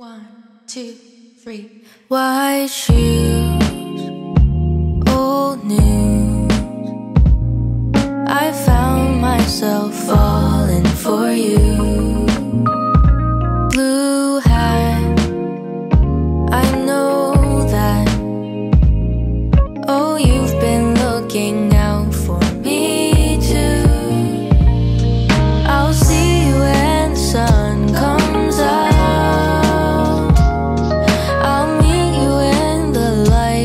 One, two, three. White shoes, old news. I found myself falling for you. Blue hat, I know that. Oh, you've been looking out for me too. I'll see you when the sun comes out. I'll meet you when the light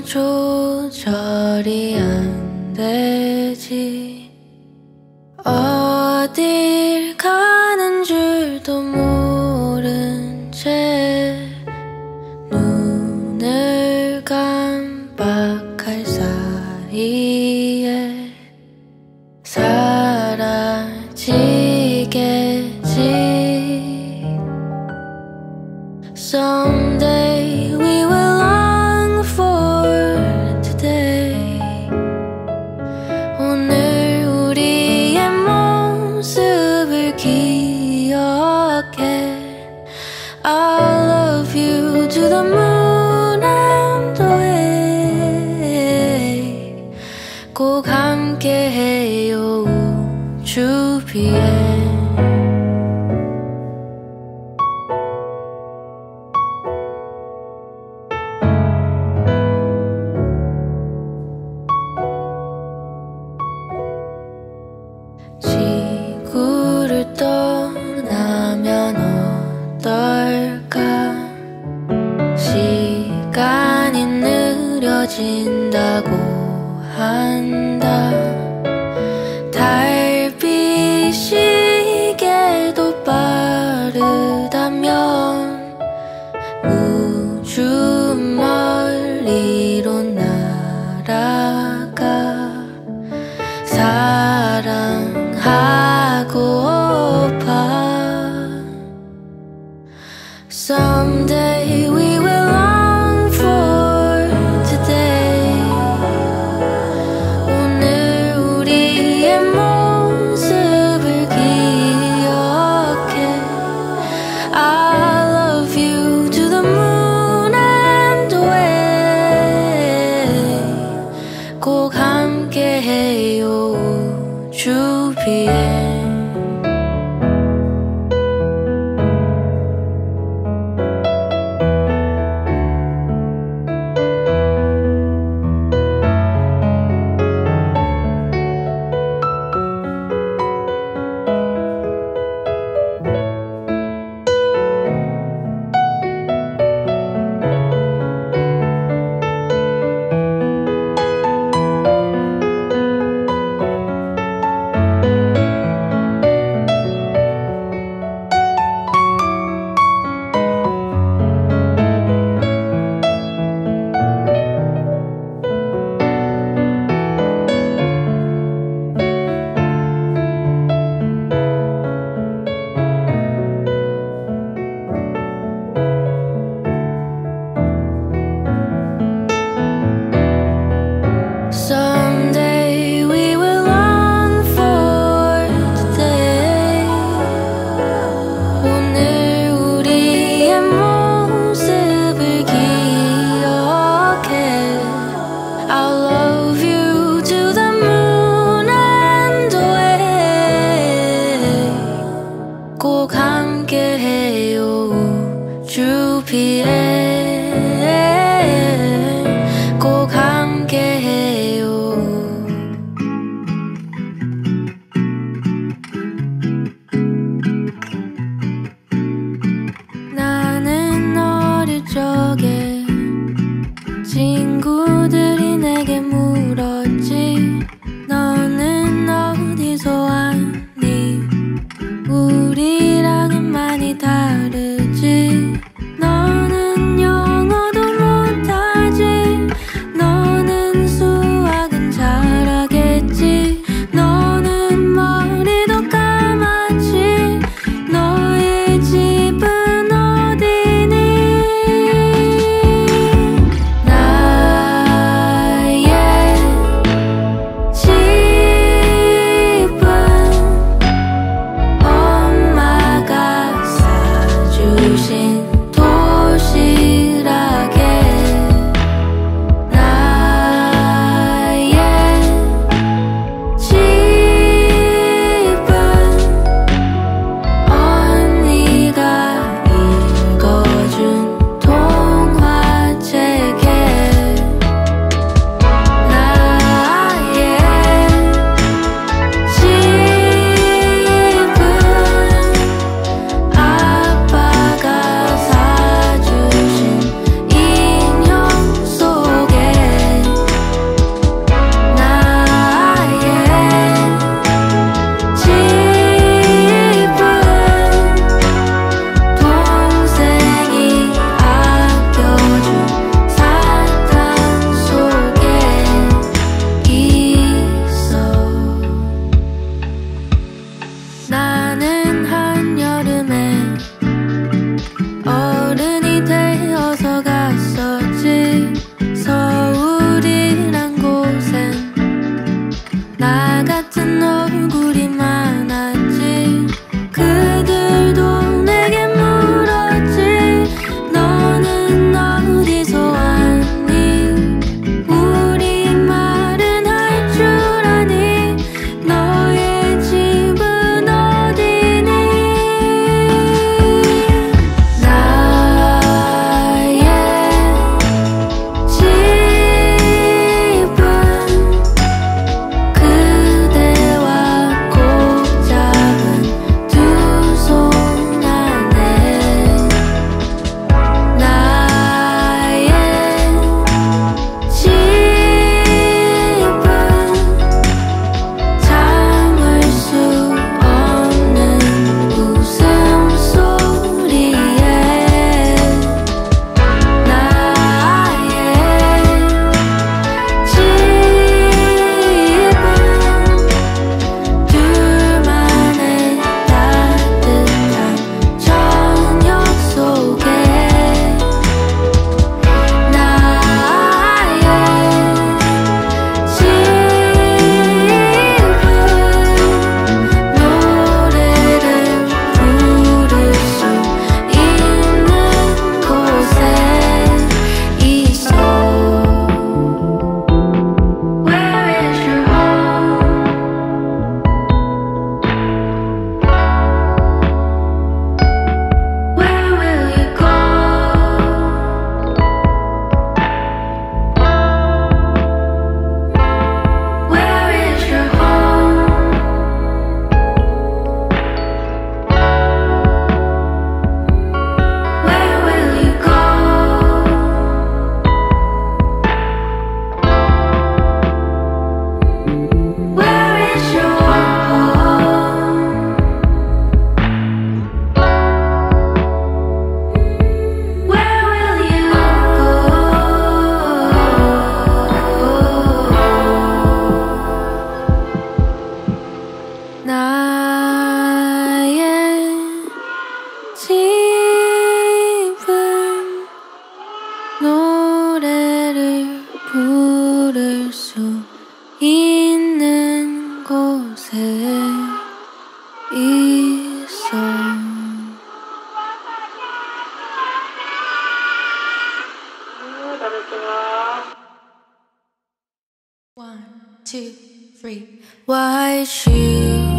조절이 안 되지. 어딜 가는 줄도 모른 채 눈을 깜빡할 사이에 사라지겠지. Someday we will long for today. 오늘 우리의 모습을 기억해. I love you to the moon and away. 꼭 함께해요 우주비에. 지구를 떠나면 어떨까? 시간이 느려진다고 한다. 달빛 시계도 빠르다면 우주 멀리로 날아가. 사랑하고파. Someday we will long for today. 오늘 우리의 모습을 기억해. I love you to the moon and away. 꼭 함께해요 우주비에. Someday we will long for today. 오늘 우리의 모습을 기억해. I'll love you to the moon and away. 꼭 함께해요 우주비에. 꼭 함께해요. 나는 어릴 적에 친구들이 내게 물었지. 너는 어디서 왔니? 우리랑은 많이 다르지. 너는 영어도 못하지. 너는 수학은 잘하겠지. 너는 머리도 까맣지. 너의 집은 어디니? 나의 One, two, three. White shoes